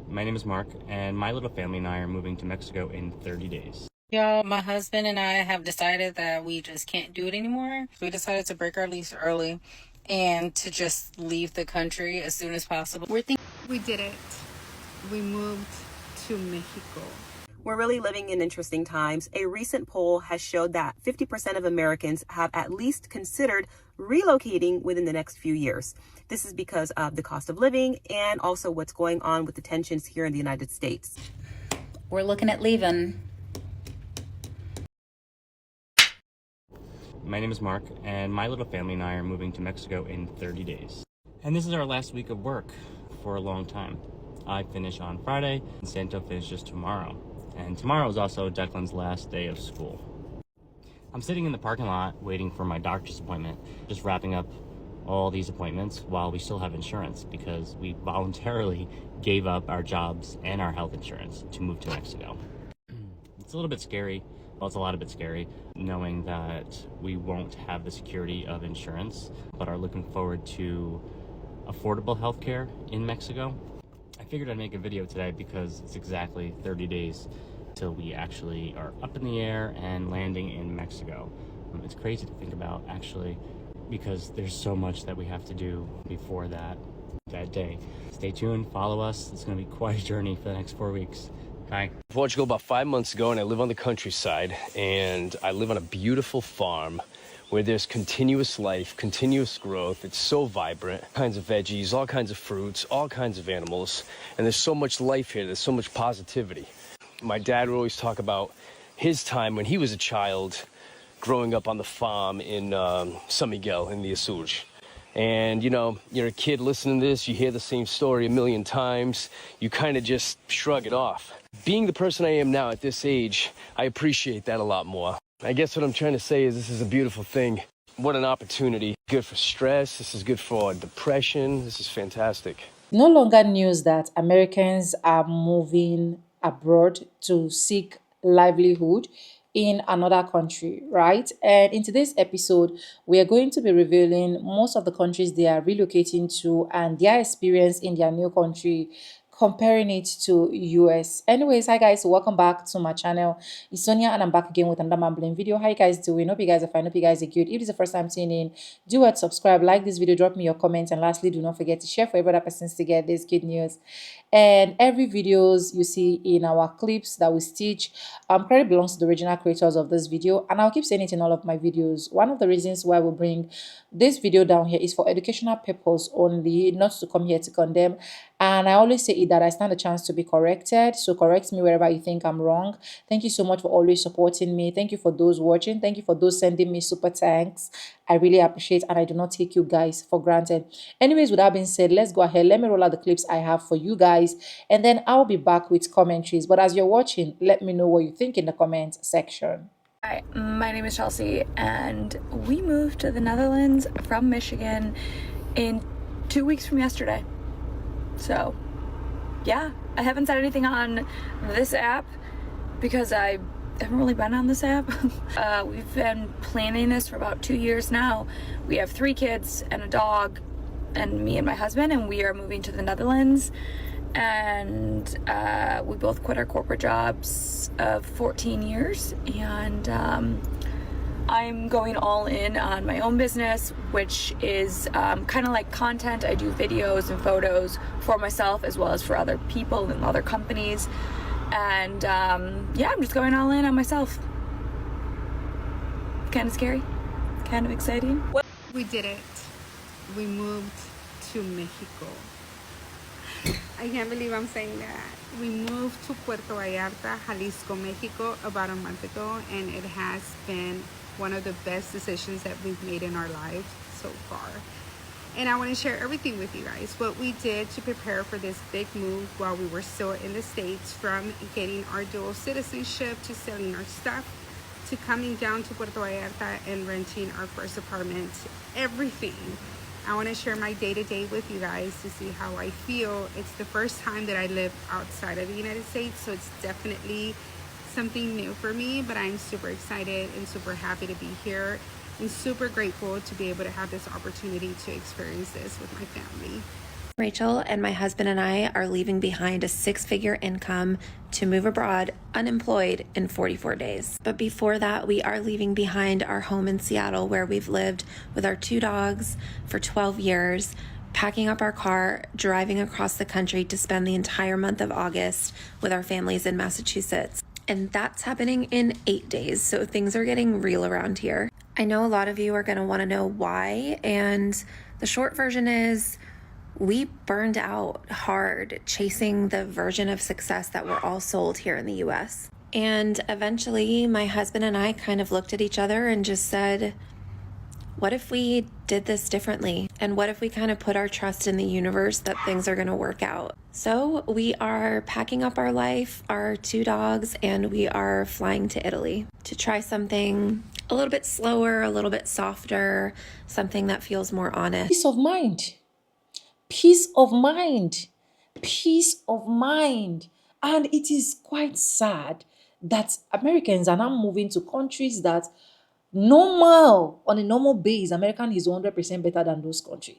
My name is Mark, and my little family and I are moving to Mexico in 30 days. Y'all, my husband and I have decided that we just can't do it anymore. We decided to break our lease early and to just leave the country as soon as possible. We did it. We moved to Mexico. We're really living in interesting times. A recent poll has showed that 50% of Americans have at least considered relocating within the next few years. This is because of the cost of living and also what's going on with the tensions here in the United States. We're looking at leaving. My name is Mark, and my little family and I are moving to Mexico in 30 days. And this is our last week of work for a long time. I finish on Friday, and Santo finishes tomorrow. And tomorrow is also Declan's last day of school. I'm sitting in the parking lot waiting for my doctor's appointment, just wrapping up all these appointments while we still have insurance because we voluntarily gave up our jobs and our health insurance to move to Mexico. It's a little bit scary. Well, it's a lot of bit scary knowing that we won't have the security of insurance, but are looking forward to affordable healthcare in Mexico. I figured I'd make a video today because it's exactly 30 days till we actually are up in the air and landing in Mexico. It's crazy to think about actually because there's so much that we have to do before that day. Stay tuned, follow us. It's going to be quite a journey for the next 4 weeks. Hi. Portugal about 5 months ago, and I live on the countryside, and I live on a beautiful farm where there's continuous life, continuous growth. It's so vibrant, all kinds of veggies, all kinds of fruits, all kinds of animals, and there's so much life here. There's so much positivity. My dad would always talk about his time when he was a child growing up on the farm in San Miguel in the Açores. And, you know, you're a kid listening to this, you hear the same story a million times, you kind of just shrug it off. Being the person I am now at this age, I appreciate that a lot more. I guess what I'm trying to say is this is a beautiful thing. What an opportunity. Good for stress, this is good for depression, this is fantastic. No longer news that Americans are moving abroad to seek livelihood in another country, right? And in today's episode, we are going to be revealing most of the countries they are relocating to and their experience in their new country, comparing it to US. Anyways, hi guys, welcome back to my channel. It's Sonia and I'm back again with another mumbling video. How you guys doing? Hope you guys are fine. Hope you guys are good. If this is the first time tuning in, do what, subscribe, like this video, drop me your comments, and lastly, do not forget to share for every other person to get this good news. And every videos you see in our clips that we stitch, credit belongs to the original creators of this video, and I'll keep saying it in all of my videos. One of the reasons why we bring this video down here is for educational purpose only, not to come here to condemn. And I always say it that I stand a chance to be corrected, so correct me wherever you think I'm wrong. Thank you so much for always supporting me. Thank you for those watching. Thank you for those sending me super thanks. I really appreciate, and I do not take you guys for granted. Anyways, with that being said, let's go ahead. Let me roll out the clips I have for you guys, and then I'll be back with commentaries. But as you're watching, let me know what you think in the comment section. Hi, my name is Chelsea, and we moved to the Netherlands from Michigan in 2 weeks from yesterday. So, yeah, I haven't said anything on this app because I haven't really been on this app. We've been planning this for about 2 years now. We have 3 kids and a dog, and me and my husband, and we are moving to the Netherlands. And we both quit our corporate jobs of 14 years, and I'm going all in on my own business, which is kind of like content. I do videos and photos for myself as well as for other people and other companies. And yeah, I'm just going all in on myself. Kind of scary, kind of exciting. We did it. We moved to Mexico. I can't believe I'm saying that. We moved to Puerto Vallarta, Jalisco, Mexico about a month ago, and it has been one of the best decisions that we've made in our lives so far. And I want to share everything with you guys, what we did to prepare for this big move while we were still in the States, from getting our dual citizenship to selling our stuff to coming down to Puerto Vallarta and renting our first apartment, everything. I want to share my day-to-day with you guys to see how I feel. It's the first time that I live outside of the United States, so it's definitely something new for me, but I'm super excited and super happy to be here and super grateful to be able to have this opportunity to experience this with my family. Rachel and my husband and I are leaving behind a 6-figure income to move abroad unemployed in 44 days. But before that, we are leaving behind our home in Seattle where we've lived with our 2 dogs for 12 years, packing up our car, driving across the country to spend the entire month of August with our families in Massachusetts. And that's happening in 8 days, so things are getting real around here. I know a lot of you are going to want to know why, and the short version is we burned out hard chasing the version of success that we're all sold here in the US. And eventually, my husband and I kind of looked at each other and just said, what if we did this differently? And what if we kind of put our trust in the universe that things are going to work out? So we are packing up our life, our 2 dogs, and we are flying to Italy to try something a little bit slower, a little bit softer, something that feels more honest. Peace of mind. Peace of mind. Peace of mind. And it is quite sad that Americans are now moving to countries that on a normal base, American is 100% better than those countries.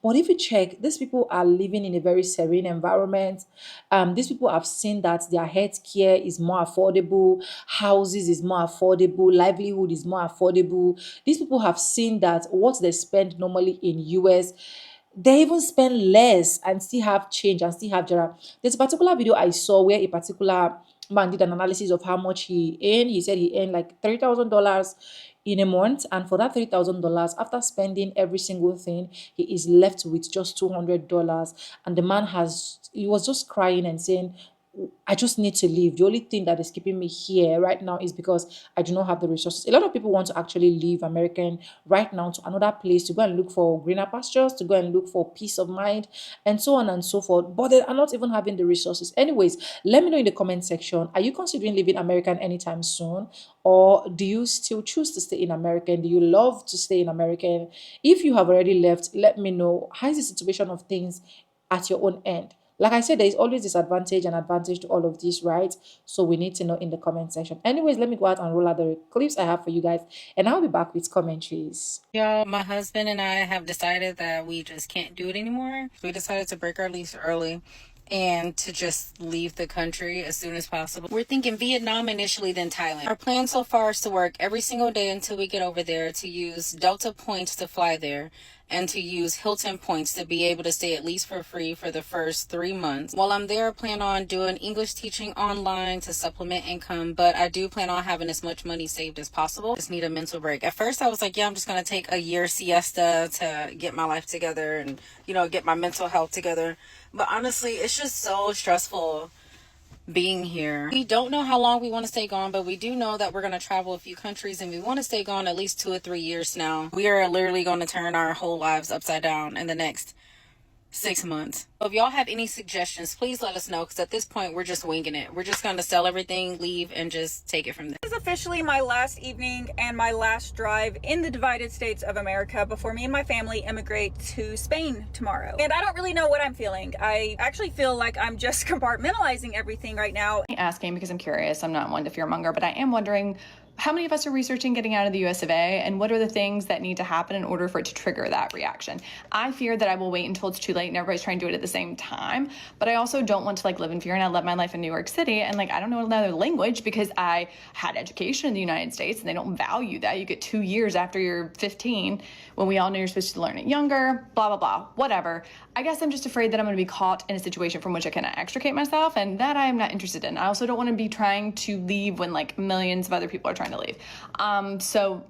But if you check, these people are living in a very serene environment. These people have seen that their health care is more affordable, houses is more affordable, livelihood is more affordable. These people have seen that what they spend normally in US, they even spend less and still have change and still have Jera. There's a particular video I saw where a particular man did an analysis of how much he earned. He said he earned like $3,000 in a month, and for that $3,000, after spending every single thing, he is left with just $200. And the man he was just crying and saying, I just need to leave. The only thing that is keeping me here right now is because I do not have the resources. A lot of people want to actually leave American right now to another place to go and look for greener pastures, to go and look for peace of mind, and so on and so forth. But they are not even having the resources. Anyways, let me know in the comment section, are you considering leaving American anytime soon? Or do you still choose to stay in American? Do you love to stay in American? If you have already left, let me know. How is the situation of things at your own end? Like I said, there is always disadvantage and advantage to all of this, right? So we need to know in the comment section. Anyways, let me go out and roll out the clips I have for you guys, and I'll be back with commentaries. Y'all, my husband and I have decided that we just can't do it anymore. We decided to break our lease early and to just leave the country as soon as possible. We're thinking Vietnam initially, then Thailand. Our plan so far is to work every single day until we get over there, to use Delta points to fly there, and to use Hilton points to be able to stay at least for free for the first 3 months. While I'm there, I plan on doing English teaching online to supplement income, but I do plan on having as much money saved as possible. Just need a mental break. At first, I was like, yeah, I'm just going to take a year siesta to get my life together and, get my mental health together. But honestly, it's just so stressful being here. We don't know how long we want to stay gone, but we do know that we're going to travel a few countries, and we want to stay gone at least 2 or 3 years now. We are literally going to turn our whole lives upside down in the next 6 months. If y'all have any suggestions, please let us know, because at this point we're just winging it. We're just going to sell everything, leave, and just take it from there. This is officially my last evening and my last drive in the divided states of America before me and my family immigrate to Spain tomorrow. And I don't really know what I'm feeling. I actually feel like I'm just compartmentalizing everything right now. I'm asking because I'm curious. I'm not one to fearmonger, but I am wondering, how many of us are researching getting out of the US of A, and what are the things that need to happen in order for it to trigger that reaction? I fear that I will wait until it's too late and everybody's trying to do it at the same time, but I also don't want to live in fear, and I love my life in New York City, and I don't know another language because I had education in the United States and they don't value that. You get 2 years after you're 15 when we all know you're supposed to learn it younger, blah, blah, blah, whatever. I guess I'm just afraid that I'm going to be caught in a situation from which I cannot extricate myself, and that I am not interested in. I also don't want to be trying to leave when millions of other people are trying to leave. So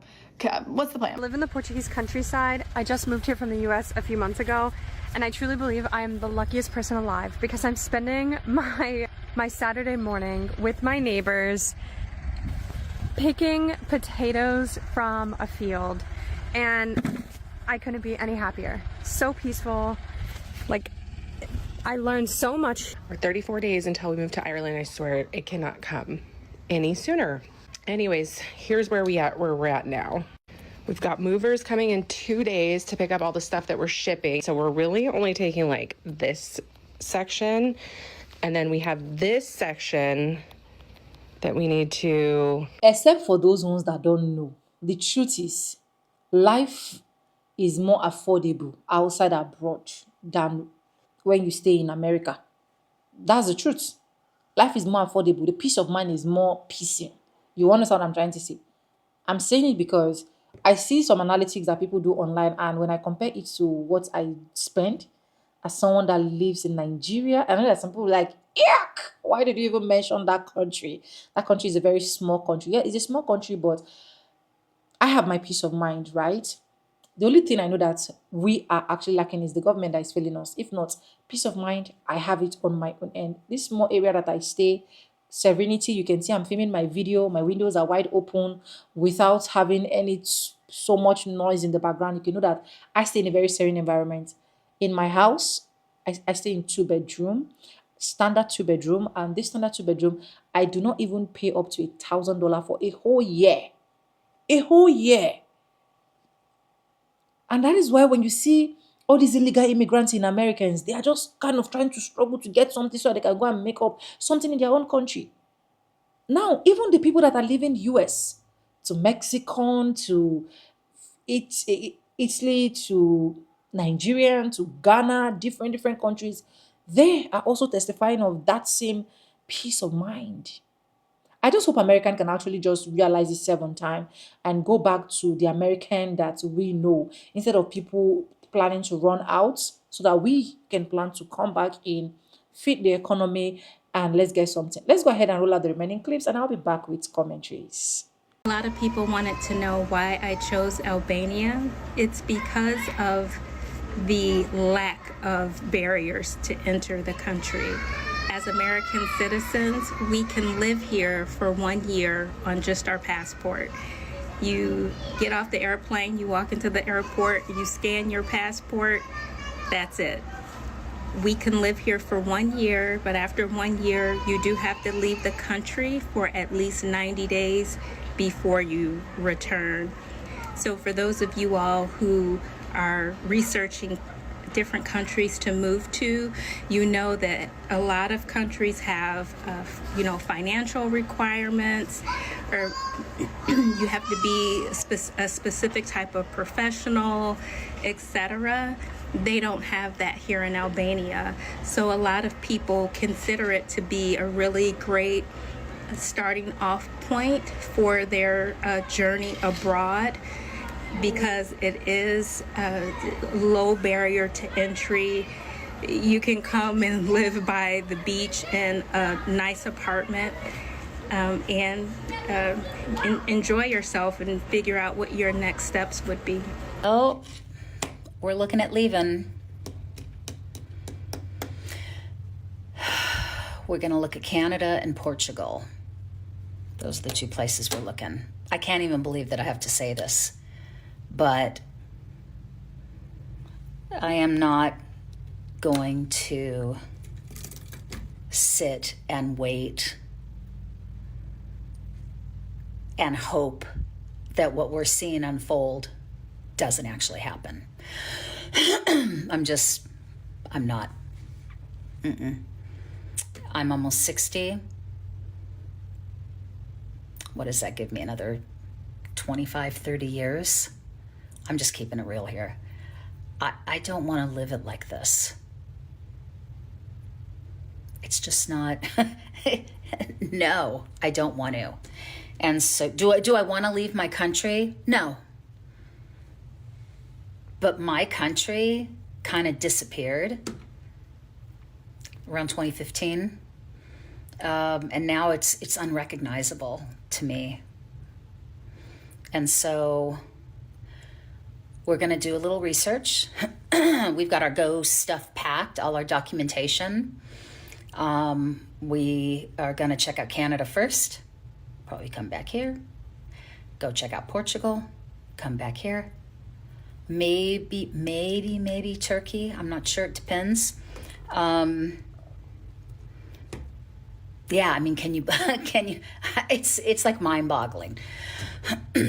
what's the plan? I live in the Portuguese countryside. I just moved here from the US a few months ago, and I truly believe I am the luckiest person alive because I'm spending my Saturday morning with my neighbors picking potatoes from a field, and I couldn't be any happier. So peaceful. I learned so much. We're 34 days until we move to Ireland. I swear it cannot come any sooner. Anyways, here's where we're at now. We've got movers coming in 2 days to pick up all the stuff that we're shipping. So we're really only taking this section. And then we have this section that we need to... Except for those ones that don't know, the truth is, life is more affordable outside abroad than when you stay in America. That's the truth. Life is more affordable. The peace of mind is more peaceful. You understand what I'm trying to say? I'm saying it because I see some analytics that people do online, and when I compare it to what I spend as someone that lives in Nigeria, I know that some people are like, yuck, why did you even mention that country? That country is a very small country. Yeah, it's a small country, but I have my peace of mind, right? The only thing I know that we are actually lacking is the government that is failing us. If not, peace of mind, I have it on my own end. This small area that I stay, serenity, you can see I'm filming my video. My windows are wide open without having so much noise in the background. You can know that I stay in a very serene environment. In my house, I stay in 2-bedroom, standard 2-bedroom, and this standard 2-bedroom, I do not even pay up to $1,000 for a whole year. A whole year. And that is why when you see all these illegal immigrants in Americans, they are just kind of trying to struggle to get something so they can go and make up something in their own country. Now, even the people that are leaving US to Mexico, to Italy, to Nigeria, to Ghana, different countries, they are also testifying of that same peace of mind. I just hope American can actually just realize this 7 time and go back to the American that we know, instead of people planning to run out, so that we can plan to come back in, feed the economy, and let's get something. Let's go ahead and roll out the remaining clips, and I'll be back with commentaries. A lot of people wanted to know why I chose Albania. It's because of the lack of barriers to enter the country. As American citizens, we can live here for 1 year on just our passport. You get off the airplane, you walk into the airport, you scan your passport, that's it. We can live here for 1 year, but after 1 year, you do have to leave the country for at least 90 days before you return. So for those of you all who are researching different countries to move to, you know that a lot of countries have financial requirements, or you have to be a specific type of professional, etc. They don't have that here in Albania. So a lot of people consider it to be a really great starting off point for their journey abroad, because it is a low barrier to entry. You can come and live by the beach in a nice apartment and enjoy yourself and figure out what your next steps would be. Oh, we're looking at leaving. We're going to look at Canada and Portugal. Those are the 2 places we're looking. I can't even believe that I have to say this, but I am not going to sit and wait and hope that what we're seeing unfold doesn't actually happen. I'm not. I'm almost 60. What does that give me? Another 25, 30 years? I'm just keeping it real here. I don't want to live it like this. It's just not. No, I don't want to. And so do I want to leave my country? No. But my country kind of disappeared around 2015. And now it's unrecognizable to me. And so we're going to do a little research. We've got our Go stuff packed, all our documentation. We are going to check out Canada first, probably come back here, go check out Portugal, come back here, maybe Turkey. I'm not sure, it depends. Yeah, I mean, can you, it's like mind-boggling. I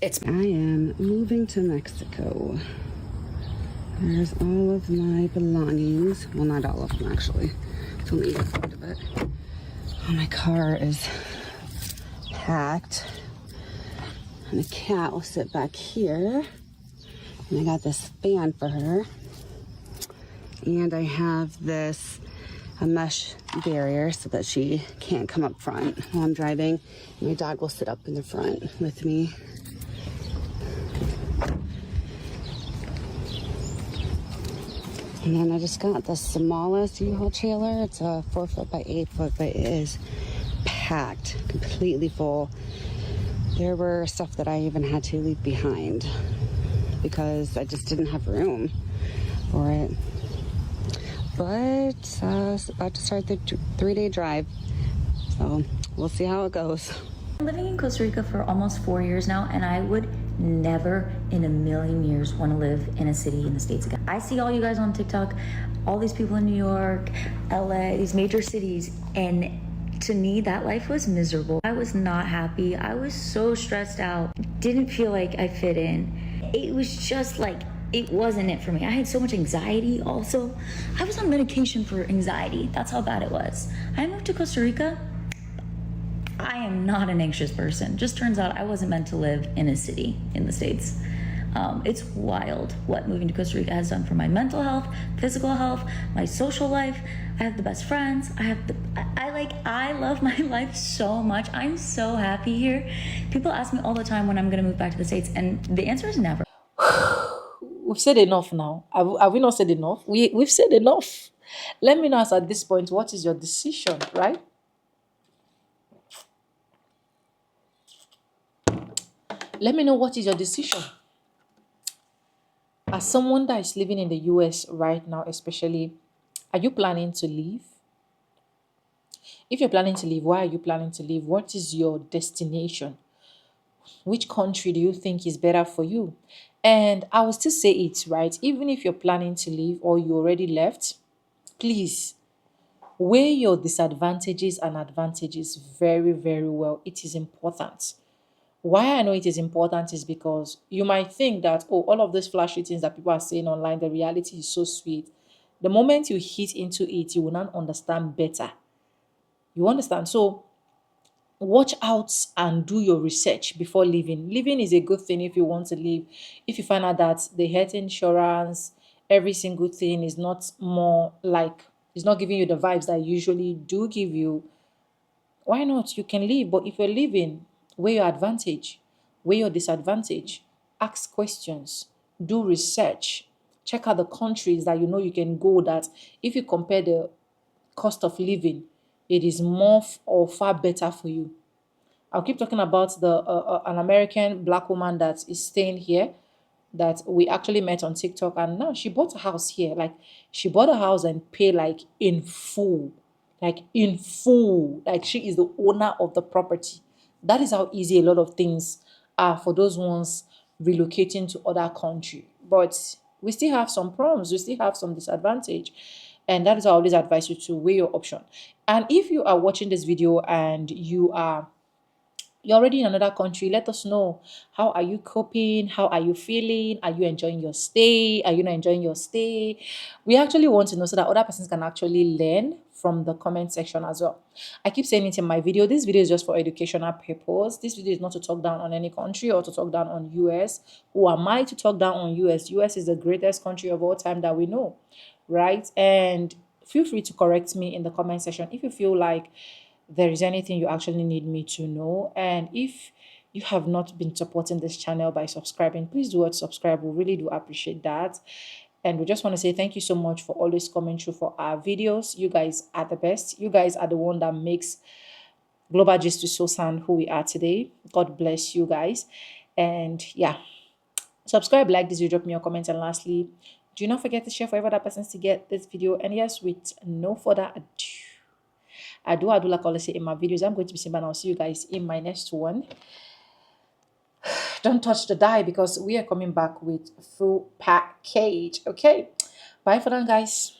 am moving to Mexico. There's all of my belongings. Well, not all of them, actually. It's only a part of it. Oh, my car is packed. And the cat will sit back here. And I got this fan for her. And I have this a mesh barrier so that she can't come up front while I'm driving. My dog will sit up in the front with me. And then I just got the smallest U-Haul trailer. It's a 4 foot by 8 foot, but it is packed, completely full. There were stuff that I even had to leave behind because I just didn't have room for it. But I was about to start the 3-day drive, so we'll see how it goes. I'm living in Costa Rica for almost 4 years now, and I would never in a million years want to live in a city in the States again. I see all you guys on TikTok, all these people in New York, LA, these major cities, and to me, that life was miserable. I was not happy. I was so stressed out. Didn't feel like I fit in. It was just like, it wasn't it for me. I had so much anxiety also. I was on medication for anxiety. That's how bad it was. I moved to Costa Rica. I am not an anxious person. Just turns out I wasn't meant to live in a city in the States. It's wild what moving to Costa Rica has done for my mental health, physical health, my social life. I have the best friends. I love my life so much. I'm so happy here. People ask me all the time when I'm gonna move back to the States, and the answer is never. We've said enough now. Have we not said enough? We've said enough. Let me know at this point, what is your decision, right? Let me know what is your decision. As someone that is living in the US right now, especially, are you planning to leave? If you're planning to leave, why are you planning to leave? What is your destination? Which country do you think is better for you? And I will still say it, right? Even if you're planning to leave or you already left, please weigh your disadvantages and advantages very, very well. It is important. Why I know it is important is because you might think that, oh, all of those flashy things that people are saying online, the reality is so sweet. The moment you hit into it, you will not understand better. You understand? So watch out and do your research before leaving. Leaving is a good thing if you want to leave. If you find out that the health insurance, every single thing is not more like, it's not giving you the vibes that I usually do give you, why not? You can leave. But if you're leaving, weigh your advantage, weigh your disadvantage, ask questions, do research, check out the countries that you know you can go, that if you compare the cost of living, it is more or far better for you. I'll keep talking about an American black woman that is staying here that we actually met on TikTok, and now she bought a house here. Like, she bought a house and paid like in full. Like she is the owner of the property. That is how easy a lot of things are for those ones relocating to other country. But we still have some problems. We still have some disadvantage. And that is how I always advise you to weigh your option. And if you are watching this video and you're already in another country, let us know. How are you coping? How are you feeling? Are you enjoying your stay? Are you not enjoying your stay? We actually want to know so that other persons can actually learn from the comment section as well. I keep saying it in my video. This video is just for educational purpose. This video is not to talk down on any country or to talk down on US. Who am I to talk down on US? US is the greatest country of all time that we know, right? And feel free to correct me in the comment section if you feel like there is anything you actually need me to know. And if you have not been supporting this channel by subscribing, please do subscribe. We really do appreciate that. And we just want to say thank you so much for always coming through for our videos. You guys are the best. You guys are the one that makes Global Gist to so sound who we are today. God bless you guys. And yeah, subscribe, like this video, drop me your comments, and lastly, do not forget to share for every other persons to get this video. And yes, with no further ado, like I always say in my videos, I'm going to be Simba, and I'll see you guys in my next one. Don't touch the die because we are coming back with full package. Okay, bye for now, guys.